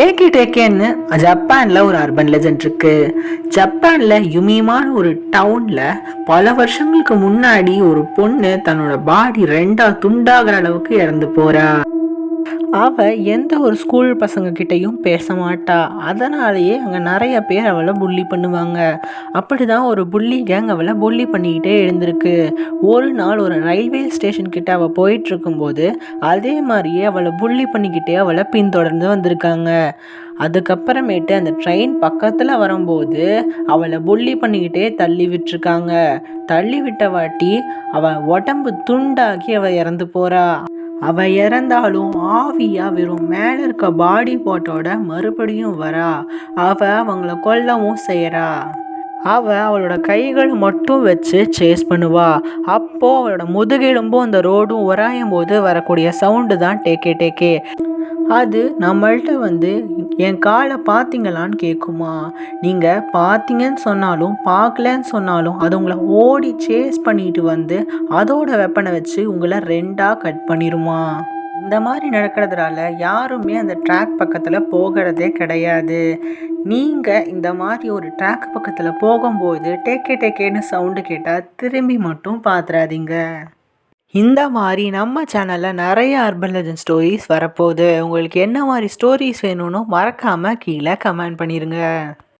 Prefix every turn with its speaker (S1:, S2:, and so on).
S1: டேக்கே டேக்கேன்னு ஜப்பானில் ஒரு urban legend இருக்கு. ஜப்பானில் யுமிமான ஒரு டவுனில் பல வருஷங்களுக்கு முன்னாடி ஒரு பொண்ணு தன்னோட பாடி ரெண்டா துண்டாகிற அளவுக்கு இறந்து போறா. அவ எந்த ஒரு ஸ்கூல் பசங்க கிட்டேயும் பேச மாட்டா. அதனாலேயே அங்கே நிறைய பேர் அவளை புள்ளி பண்ணுவாங்க. அப்படிதான் ஒரு புள்ளி கேங் அவளை புள்ளி பண்ணிக்கிட்டே எழுந்திருக்கு. ஒரு நாள் ஒரு ரயில்வே ஸ்டேஷன் கிட்ட அவள் போயிட்டு இருக்கும்போது அதே மாதிரியே அவளை புள்ளி பண்ணிக்கிட்டே அவளை பின்தொடர்ந்து வந்திருக்காங்க. அதுக்கப்புறமேட்டு அந்த ட்ரெயின் பக்கத்தில் வரும்போது அவளை புள்ளி பண்ணிக்கிட்டே தள்ளி விட்டுருக்காங்க. தள்ளி விட்ட வாட்டி அவள் உடம்பு துண்டாகி அவள் இறந்து போறா. அவ இறந்தாலும் ஆவியா வெறும் மேல இருக்க பாடி பார்ட்டோட மறுபடியும் வரா. அவங்கள கொல்லவும் செய்யறா. அவளோட கைகளை மட்டும் வச்சு சேஸ் பண்ணுவா. அப்போ அவளோட முதுகெலும்பும் அந்த ரோடும் உராயும் போது வரக்கூடிய சவுண்டு தான் டேக்கே டேக்கே. அது நம்மள்ட்ட என் காலை பார்த்தீங்களான்னு கேட்குமா. நீங்கள் பார்த்தீங்கன்னு சொன்னாலும் பார்க்கலன்னு சொன்னாலும் அது உங்களை ஓடி சேஸ் பண்ணிட்டு அதோட வெப்பனை வச்சு உங்களை ரெண்டாக கட் பண்ணிடுமா. இந்த மாதிரி நடக்கிறதுனால யாருமே அந்த ட்ராக் பக்கத்தில் போகிறதே கிடையாது. நீங்கள் இந்த மாதிரி ஒரு ட்ராக் பக்கத்தில் போகும்போது டேக்கே டேக்கேன்னு சவுண்டு கேட்டால் திரும்பி மட்டும் பார்த்துறாதீங்க. இந்த மாதிரி நம்ம சேனலில் நிறைய அர்பன் லெஜண்ட் ஸ்டோரிஸ் வரப்போகுது. உங்களுக்கு என்ன மாதிரி ஸ்டோரிஸ் வேணும்னு மறக்காமல் கீழே கமெண்ட் பண்ணிடுங்க.